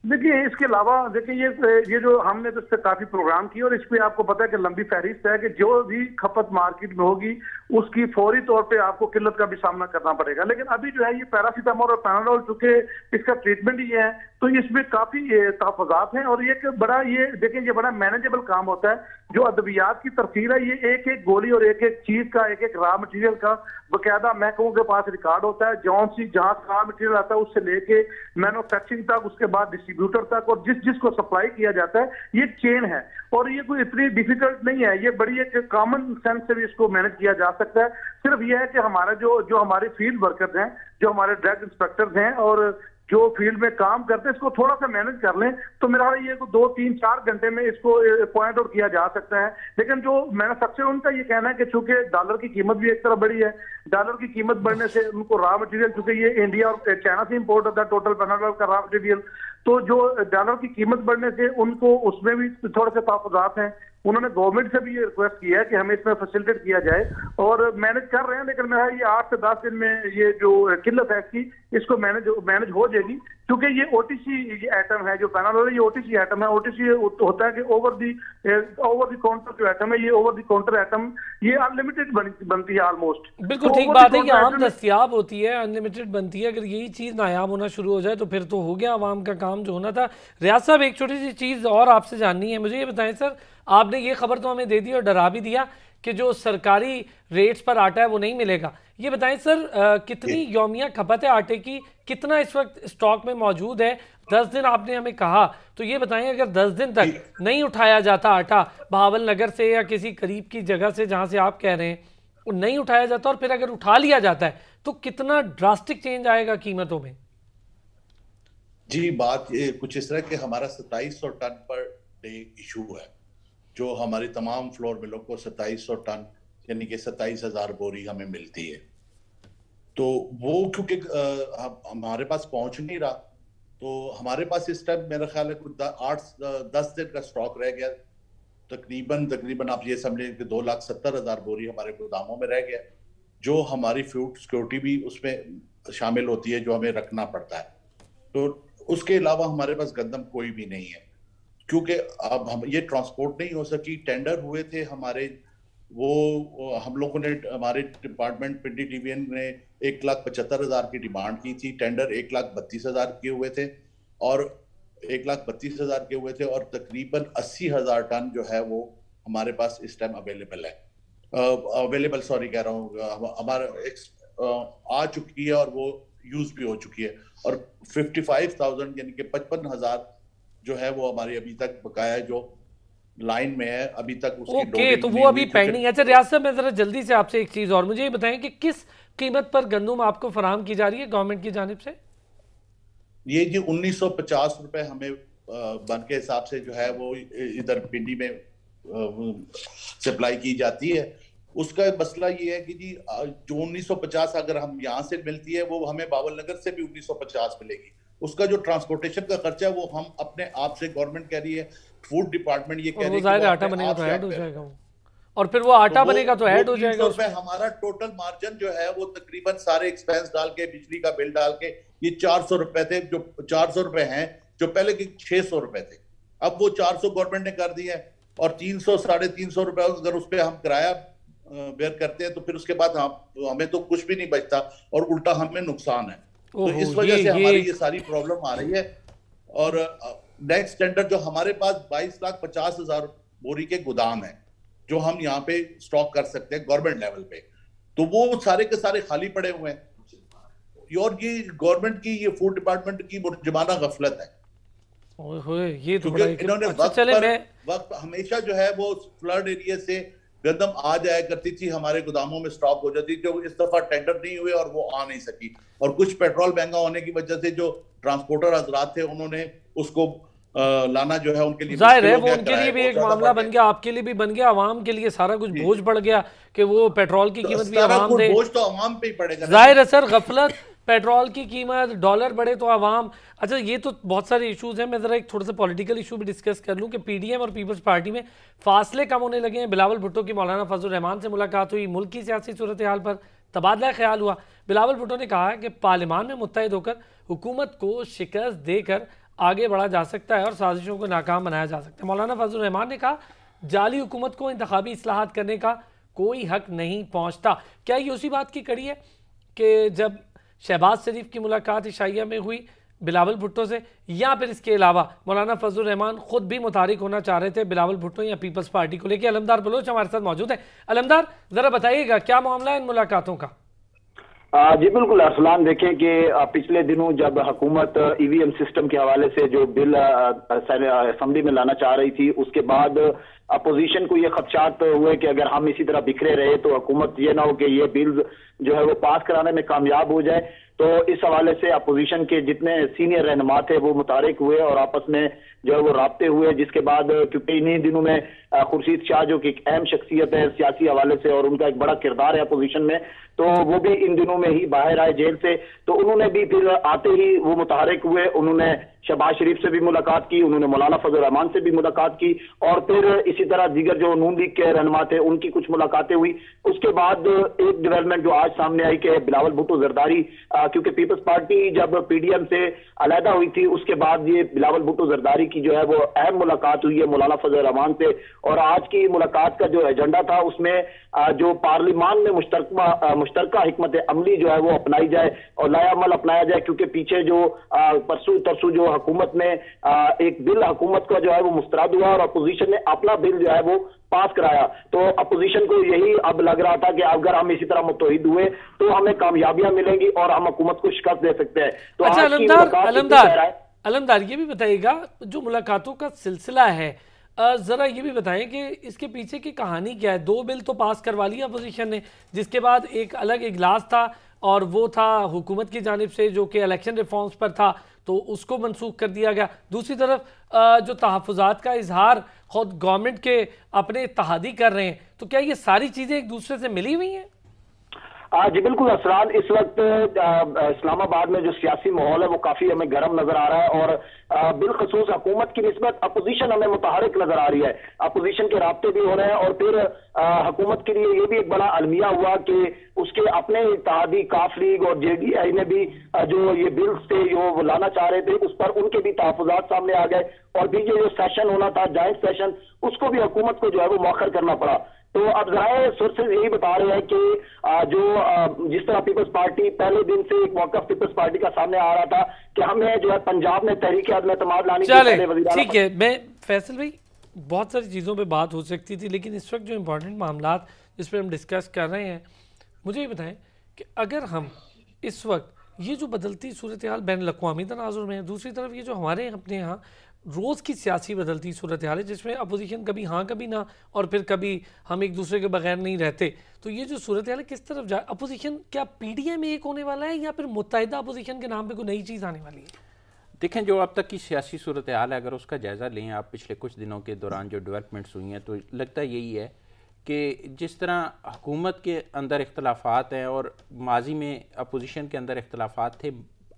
देखिए इसके अलावा देखिए ये जो हमने तो इस पर काफी प्रोग्राम किए और इस पर आपको पता है कि लंबी फहरिस्त है कि जो भी खपत मार्केट में होगी उसकी फौरी तौर पे आपको किल्लत का भी सामना करना पड़ेगा। लेकिन अभी जो है ये पैरासीटामोल और पैनाडोल चूंकि इसका ट्रीटमेंट ही है तो इसमें काफी तहफ़्फ़ुज़ात हैं और एक बड़ा ये देखिए ये बड़ा मैनेजेबल काम होता है। जो अद्वियात की तरसील है ये एक एक गोली और एक एक चीज का एक एक रॉ मटेरियल का बाकायदा महकमों के पास रिकॉर्ड होता है। जहाँ रॉ मटेरियल आता है उससे लेके मैन्युफैक्चरिंग तक, उसके बाद डिस्ट्रीब्यूटर तक और जिसको सप्लाई किया जाता है ये चेन है और ये कोई इतनी डिफिकल्ट नहीं है। ये बड़ी एक कॉमन सेंस से भी इसको मैनेज किया जा सकता है। सिर्फ ये है कि हमारा जो हमारे फील्ड वर्कर्स हैं, जो हमारे ड्रग इंस्पेक्टर्स हैं और जो फील्ड में काम करते हैं इसको थोड़ा सा मैनेज कर लें तो मेरा ये 2, 3, 4 घंटे में इसको पॉइंट आउट किया जा सकता है। लेकिन जो मैन्युफैक्चरर उनका ये कहना है कि चूंकि डॉलर की कीमत भी एक तरफ बढ़ी है, डॉलर की कीमत बढ़ने से उनको रॉ मटेरियल चूंकि ये इंडिया और चाइना से इंपोर्ट होता है टोटल पैनाडोल का रॉ मटेरियल, तो जो डॉलर की कीमत बढ़ने से उनको उसमें भी थोड़े से तहफ़्फ़ुज़ात हैं। उन्होंने गवर्नमेंट से भी ये रिक्वेस्ट किया है कि हमें इसमें फैसिलिटेट किया जाए और मैनेज कर रहे हैं। लेकिन मेरा ये 8 से 10 दिन में ये जो किल्लत है इसको मैनेज हो जाएगी क्योंकि ये ओटीसी आइटम है। जो पैनाडोल है ये ओटीसी आइटम है। ओटीसी होता है कि ओवर दी काउंटर जो आइटम है ये ओवर दी काउंटर आइटम ये अनलिमिटेड बनती है ऑलमोस्ट। बिल्कुल ठीक बात है कि आम दस्तियाब होती है, अनलिमिटेड बनती है। अगर यही चीज़ नायाब होना शुरू हो जाए तो फिर तो हो गया आवाम का काम जो होना था। रियाज साहब एक छोटी सी चीज़ और आपसे जाननी है, मुझे ये बताएं सर, आपने ये खबर तो हमें दे दी और डरा भी दिया कि जो सरकारी रेट्स पर आटा है वो नहीं मिलेगा। ये बताएं सर, कितनी यौमिया खपत है आटे की, कितना इस वक्त स्टॉक में मौजूद है? 10 दिन आपने हमें कहा, तो ये बताएं अगर 10 दिन तक नहीं उठाया जाता आटा बहावल नगर से या किसी करीब की जगह से जहां से आप कह रहे हैं, नहीं उठाया जाता और फिर अगर उठा लिया जाता है तो कितना ड्रास्टिक चेंज आएगा कीमतों में? जी, बात कुछ इस तरह के हमारा 2700 टन पर डे इशू है, जो हमारी तमाम फ्लोर मिलों को 2700 टन यानी कि 27,000 बोरी हमें मिलती है। तो वो क्योंकि हमारे पास पहुंच नहीं रहा, तो हमारे पास इस टाइम मेरा ख्याल है कुछ 8-10 दिन का स्टॉक रह गया। तकरीबन आप ये समझें कि 2,70,000 बोरी हमारे गोदामों में रह गया, जो हमारी फूड सिक्योरिटी भी उसमें शामिल होती है, जो हमें रखना पड़ता है। तो उसके अलावा हमारे पास गंदम कोई भी नहीं है, क्योंकि अब हम ये ट्रांसपोर्ट नहीं हो सकी। टेंडर हुए थे हमारे, वो हम लोगों ने, हमारे डिपार्टमेंट पिंडी डिवीजन ने 1,75,000 की डिमांड की थी। टेंडर 1,32,000 के हुए थे और 1,32,000 के हुए थे और तकरीबन 80,000 टन जो है वो हमारे पास इस टाइम अवेलेबल है। सॉरी कह रहा हूँ, हमारा आ चुकी है और वो यूज भी हो चुकी है। और 55,000 यानी कि 55,000 जो है वो हमारी अभी तक बकाया जो लाइन में है, अभी तक उसकी ओके, तो वो अभी पेंडिंग है। अच्छा रियाज साहब, मैं जरा जल्दी से आपसे एक चीज और, मुझे ये बताएं कि किस कीमत पर गंदम आपको फराहम की जा रही है गवर्नमेंट की जानिब से? ये जी 1950 रुपए हमें बन के हिसाब से जो है वो इधर पिंडी में सप्लाई की जाती है। उसका मसला ये है कि जी जो 1950 अगर हम यहाँ से मिलती है वो हमें बावल नगर से भी 1950 मिलेगी। उसका जो ट्रांसपोर्टेशन का खर्चा है वो हम अपने आप से, गवर्नमेंट कह रही है, फूड डिपार्टमेंट ये कह रही है आटा बनेगा तो ऐड हो जाएगा, और फिर वो आटा बनेगा तो ऐड हो जाएगा उसमें। हमारा टोटल मार्जिन जो है वो तकरीबन सारे एक्सपेंस डाल के, बिजली का बिल डाल के, ये 400 रुपए थे, जो 400 रुपए हैं, जो पहले के 600 रुपए थे, अब वो 400 गवर्नमेंट ने कर दिया है। और 300-350 रुपए अगर उस पर हम किराया बेयर करते हैं तो फिर उसके बाद हमें तो कुछ भी नहीं बचता और उल्टा हमें नुकसान है। तो इस वजह से हमारी ये सारी प्रॉब्लम आ रही है। और नेक्स्ट टेंडर जो हमारे पास 22,50,000 बोरी के गोदाम है जो हम यहाँ पे स्टॉक कर सकते हैं गवर्नमेंट लेवल पे, तो वो सारे के सारे खाली पड़े हुए हैं। और ये गवर्नमेंट की, ये फूड डिपार्टमेंट की मुर्जमाना गफलत है। ये तो इन्होंने वक्त हमेशा जो है वो फ्लड एरिया से गंदम आ जाया करती थी, हमारे गोदामों में स्टॉक हो जाती, जो इस दफा टेंडर नहीं हुए और वो आ नहीं सकी। और कुछ पेट्रोल महंगा होने की वजह से जो ट्रांसपोर्टर हजरात थे उन्होंने उसको लाना जो है उनके लिए जाहिर है, वो उनके लिए भी एक मामला बन गया, आपके लिए भी बन गया, आवाम के लिए सारा कुछ बोझ पड़ गया कि वो पेट्रोल की कीमत भी आवाम दे। बोझ तो आवाम पे ही पड़ेगा, जाहिर है सर, गफलत, पेट्रोल की कीमत, डॉलर बढ़े तो आवाम। अच्छा ये तो बहुत सारे इश्यूज हैं, मैं जरा एक थोड़ा सा पॉलिटिकल इशू भी डिस्कस कर लूं कि पीडीएम और पीपल्स पार्टी में फासले कम होने लगे हैं। बिलावल भुट्टो की मौलाना फजल रहमान से मुलाकात हुई, मुल्क की सियासी सूरत हाल पर तबादला ख्याल हुआ। बिलावल भुट्टो ने कहा कि पार्लियामान में मुत्तहिद होकर हुकूमत को शिकस्त देकर आगे बढ़ा जा सकता है और साजिशों को नाकाम बनाया जा सकता है। मौलाना फजल रहमान ने कहा जाली हुकूमत को इंतखाबी इस्लाहात करने का कोई हक नहीं पहुँचता। क्या ये उसी बात की कड़ी है कि जब शहबाज शरीफ की मुलाकात इशाइया में हुई बिलावल भुट्टो से, या फिर इसके अलावा मौलाना फजल रहमान खुद भी मुतारिक होना चाह रहे थे बिलावल भुट्टो या पीपल्स पार्टी को लेकर? अलमदार बलोच हमारे साथ मौजूद है। अलमदार, जरा बताइएगा क्या मामला है इन मुलाकातों का? जी बिल्कुल अरसलान, देखें कि पिछले दिनों जब हुकूमत ईवीएम सिस्टम के हवाले से जो बिल असेंबली में लाना चाह रही थी, उसके बाद अपोजिशन को ये खदशात हुए कि अगर हम इसी तरह बिखरे रहे तो हुकूमत ये ना हो कि ये बिल जो है वो पास कराने में कामयाब हो जाए। तो इस हवाले से अपोजिशन के जितने सीनियर रहनुमा थे वो मुतारिक हुए और आपस में जो है वो राब्ते हुए, जिसके बाद क्योंकि इन्हीं दिनों में खुर्शीद शाह जो कि एक अहम शख्सियत है सियासी हवाले से और उनका एक बड़ा किरदार है अपोजिशन में, तो वो भी इन दिनों में ही बाहर आए जेल से, तो उन्होंने भी फिर आते ही वो मुतारिक हुए। उन्होंने शहबाज शरीफ से भी मुलाकात की, उन्होंने मौलाना फजल रहमान से भी मुलाकात की और फिर इसी तरह दीगर जो नून लीग के रहनुमा थे उनकी कुछ मुलाकातें हुई। उसके बाद एक डेवलपमेंट जो आज सामने आई कि बिलावल भुट्टो जरदारी, क्योंकि पीपल्स पार्टी जब पीडीएम से अलहदा हुई थी उसके बाद ये बिलावल भुट्टो जरदारी की जो है वो अहम मुलाकात हुई है मौलाना फजल रहमान से। और आज की मुलाकात का जो एजेंडा था उसमें जो पार्लियामान में मुश्तरका हिकमत अमली जो है वो अपनाई जाए और लायामल अपनाया जाए, क्योंकि पीछे जो परसों तरसों जो हुकूमत में एक बिल हुकूमत का जो है वो मुस्तरद हुआ और अपोजिशन ने अपना बिल जो है वो पास कराया, तो अपोजिशन को यही अब लग रहा था कि अगर हम इसी तरह मुत्तहिद हुए तो हमें कामयाबियां मिलेंगी और हम हुकूमत को शिकस्त दे सकते हैं। तो अच्छा अलमदार ये भी बताइएगा, जो मुलाकातों का सिलसिला है ज़रा ये भी बताएं कि इसके पीछे की कहानी क्या है। 2 बिल तो पास करवा लिया अपोजिशन ने, जिसके बाद एक अलग इजलास था और वो था हुकूमत की जानिब से जो कि इलेक्शन रिफॉर्म्स पर था, तो उसको मनसूख कर दिया गया। दूसरी तरफ जो तहफ़्फ़ुज़ात का इजहार खुद गवर्नमेंट के अपने इत्तेहादी कर रहे हैं, तो क्या ये सारी चीज़ें एक दूसरे से मिली हुई हैं? जी बिल्कुल असरान, इस वक्त इस्लामाबाद में जो सियासी माहौल है वो काफी हमें गर्म नजर आ रहा है और बिलखसूस हुकूमत की निस्बत अपोजिशन हमें मुतहरिक नजर आ रही है। अपोजिशन के राब्ते भी हो रहे हैं और फिर हुकूमत के लिए ये भी एक बड़ा अलमिया हुआ कि उसके अपने इत्तेहादी काफ लीग और JDI ने भी जो ये बिल्स थे जो वो लाना चाह रहे थे उस पर उनके भी तहफ़्फ़ुज़ात सामने आ गए और बीच जो सेशन होना था जॉइंट सेशन, उसको भी हुकूमत को जो है वो मौखर करना पड़ा। तो अब ज़ाहिर सोर्सेज यही बता रहे हैं कि जो जिस तरह पीपल्स पार्टी पहले दिन से एक मौक़िफ़ पीपल्स पार्टी का सामने आ रहा था कि हमें जो है पंजाब में तहरीक अदम एतमाद लानी चाहिए। ठीक है, मैं फैसल भाई बहुत सारी चीज़ों पे बात हो सकती थी, लेकिन इस वक्त जो इम्पोर्टेंट मामला जिस पर हम डिस्कस कर रहे हैं, मुझे ये बताएं कि अगर हम इस वक्त ये जो बदलती सूरत हाल बैन अवी तनाजुर में है, दूसरी तरफ ये जो हमारे अपने यहाँ रोज़ की सियासी बदलती सूरत हाल है जिसमें अपोजिशन कभी हाँ कभी ना और फिर कभी हम एक दूसरे के बगैर नहीं रहते, तो ये जो सूरत हाल है किस तरफ जाए? अपोजिशन क्या PDI में एक होने वाला है या फिर मुत्तहिदा अपोजिशन के नाम पे कोई नई चीज़ आने वाली है? देखें, जो अब तक की सियासी सूरत हाल है, अगर उसका जायज़ा लें आप पिछले कुछ दिनों के दौरान जो डेवलपमेंट्स हुई हैं, तो लगता यही है कि जिस तरह हुकूमत के अंदर इख्तलाफात हैं और माजी में अपोजिशन के अंदर इख्तलाफात थे,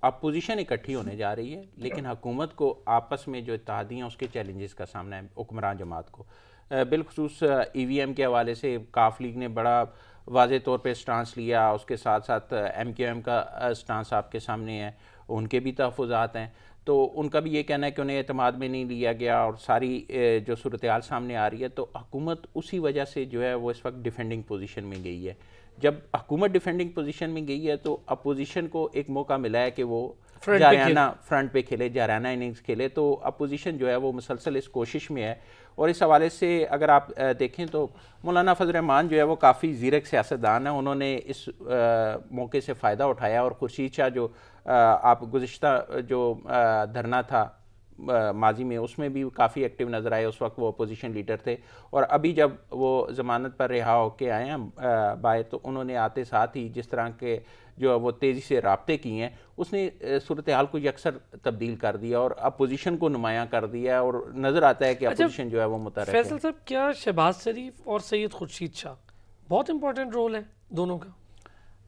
अपोजिशन इकट्ठी होने जा रही है, लेकिन हुकूमत को आपस में जो इत्तेहादी हैं उसके चैलेंजेस का सामना है हुक्मरान जमात को। बिलखसूस EVM के हवाले से काफ लीग ने बड़ा वाज़े तौर पे स्टांस लिया, उसके साथ साथ MQM का स्टांस आपके सामने है, उनके भी तहफ़्फ़ुज़ात हैं, तो उनका भी ये कहना है कि उन्हें एतमाद में नहीं लिया गया और सारी जो सूरत हाल सामने आ रही है, तो हुकूमत उसी वजह से जो है वो इस वक्त डिफेंडिंग पोजीशन में गई है। जब हुकूमत डिफेंडिंग पोजीशन में गई है तो अपोजिशन को एक मौका मिला है कि वो जाराना फ्रंट पे खेले, जाराना इनिंग्स खेले, तो अपोजिशन जो है वो मुसलसल इस कोशिश में है। और इस हवाले से अगर आप देखें तो मौलाना फजल रहमान जो है वो काफ़ी ज़ीरक सियासतदान है, उन्होंने इस मौके से फ़ायदा उठाया और खुर्शीद शाह जो आप गुज़िश्ता जो धरना था माजी में उसमें भी काफ़ी एक्टिव नज़र आए, उस वक्त वो अपोजिशन लीडर थे, और अभी जब वो ज़मानत पर रिहा होकर आए हैं बाय, तो उन्होंने आते साथ ही जिस तरह के जो वो तेज़ी से राब्ते किए हैं उसने सूरत हाल को यकसर तब्दील कर दिया और अपोजिशन को नुमायाँ कर दिया और नज़र आता है कि अपोजिशन जो है वो मुतहर्रिक है। फैसल साहब, क्या शहबाज शरीफ और सैयद खुर्शीद शाह बहुत इंपॉर्टेंट रोल है दोनों का?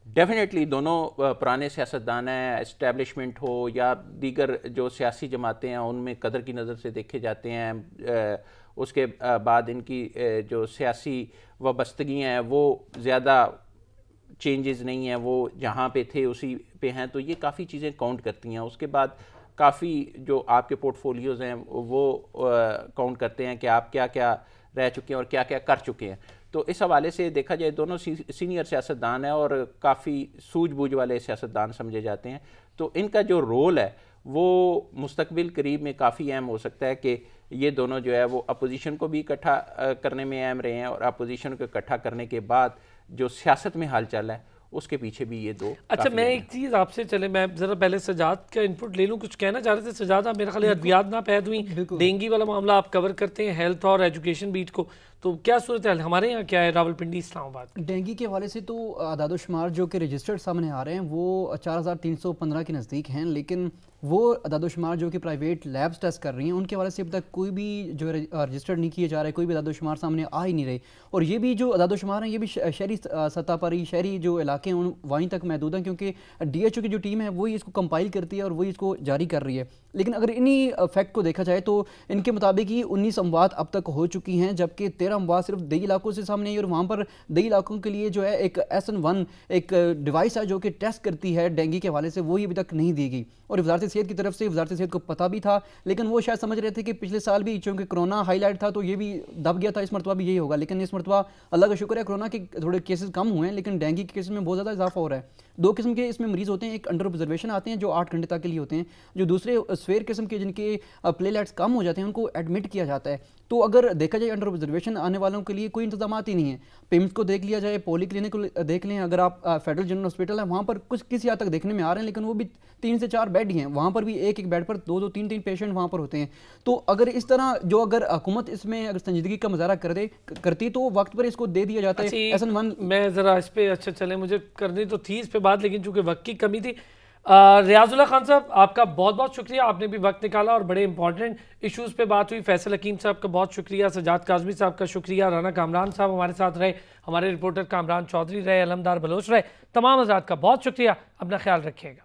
डेफिनेटली दोनों पुराने सियासतदान हैं, इस्टेब्लिशमेंट हो या दीगर जो सियासी जमातें हैं उनमें कदर की नज़र से देखे जाते हैं। उसके बाद इनकी जो सियासी वाबस्तगी हैं वो ज़्यादा चेंजेस नहीं हैं, वो जहाँ पे थे उसी पे हैं, तो ये काफ़ी चीज़ें काउंट करती हैं। उसके बाद काफ़ी जो आपके पोर्टफोलियोज़ हैं वो काउंट करते हैं कि आप क्या क्या रह चुके हैं और क्या क्या कर चुके हैं। तो इस हवाले से देखा जाए दोनों सीनियर सियासतदान हैं और काफ़ी सूझबूझ वाले सियासतदान समझे जाते हैं, तो इनका जो रोल है वो मुस्तकबिल करीब में काफ़ी अहम हो सकता है कि ये दोनों जो है वो अपोजिशन को भी इकट्ठा करने में अहम रहे हैं और अपोजिशन को इकट्ठा करने के बाद जो सियासत में हाल चल है उसके पीछे भी ये दो। अच्छा, मैं एक चीज़ आपसे चले मैं ज़रा पहले सजाद का इनपुट ले लूँ, कुछ कहना चाह रहे थे सजाद आप? मेरे ख्याल अद्वियात ना पैद हुई, डेंगू वाला मामला आप कवर करते हैं, हेल्थ और एजुकेशन बीट को, तो क्या सूरत हाल हमारे यहाँ क्या है रावलपिंडी इस्लामाबाद? डेंगू के हवाले से तो अदादोशुमार जो कि रजिस्टर्ड सामने आ रहे हैं वो 4315 के नज़दीक हैं, लेकिन वो अदादोशुमार जो कि प्राइवेट लैब्स टेस्ट कर रही हैं उनके हवाले से अब तक कोई भी जो रजिस्टर्ड नहीं किए जा रहे, कोई भी अदादोशुमार सामने आ ही नहीं रहे। और ये भी जो अदादोशुमार हैं ये भी शहरी सतह पर ही, शहरी जो इलाके हैं वहीं तक महदूद हैं, क्योंकि DHO की जो टीम है वही इसको कंपाइल करती है और वही इसको जारी कर रही है। लेकिन अगर इन्हीं फैक्ट को देखा जाए तो इनके मुताबिक ही 19 अमवात अब तक हो चुकी हैं, जबकि 13 हम बात सिर्फ दही इलाकों से सामने आई और वहाँ पर दही इलाकों के लिए जो है एक SN1 एक डिवाइस है जो कि टेस्ट करती है डेंगू के हवाले से, वो ही अभी तक नहीं दी गई। और वजारत सेहत की तरफ से वजारत सेहत को पता भी था, लेकिन वो शायद समझ रहे थे कि पिछले साल भी चूँकि कोरोना हाईलाइट था तो ये भी दब गया था, इस मरतबा भी यही होगा। लेकिन इस मरतबा अल्लाह का शुक्र है कोरोना के थोड़े केसेस कम हुए हैं, लेकिन डेंगू के केसेस में बहुत ज़्यादा इजाफा हो रहा है। दो किस्म के इसमें मरीज़ होते हैं, एक अंडर ऑब्जर्वेशन आते हैं जो 8 घंटे तक के लिए होते हैं, जो दूसरे स्वेयर किस्म के जिनके प्लेटलेट्स कम हो जाते हैं उनको एडमिट किया जाता है। तो अगर देखा जाए अंडर ऑब्जर्वेशन आने वालों के लिए कोई इंतजाम ही नहीं है। पेम्स को देख लिया जाए, पॉली क्लिनिक को देख लें, अगर आप फेडरल जनरल हॉस्पिटल है वहाँ पर कुछ किसी हद तक देखने में आ रहे हैं, लेकिन वो भी 3 से 4 बेड ही हैं, वहाँ पर भी एक एक बेड पर 2-2 3-3 पेशेंट वहाँ पर होते हैं। तो अगर इस तरह जो अगर हुकूमत इसमें अगर संजीदगी का मुजाहरा करती तो वक्त पर इसको दे दिया जाता है। SN1 मैं ज़रा इस पे अच्छा चले, मुझे करनी तो थी इस पे बात, लेकिन चूंकि वक्त की कमी थी। रियाजुल्लाह खान साहब आपका बहुत बहुत शुक्रिया, आपने भी वक्त निकाला और बड़े इंपॉर्टेंट इश्यूज़ पे बात हुई। फैसल हकीम साहब का बहुत शुक्रिया, सजाद काज़मी साहब का शुक्रिया, राना कामरान साहब हमारे साथ रहे, हमारे रिपोर्टर कामरान चौधरी रहे, अलमदार बलोच रहे, तमाम हज़रात का बहुत शुक्रिया। अपना ख्याल रखिएगा।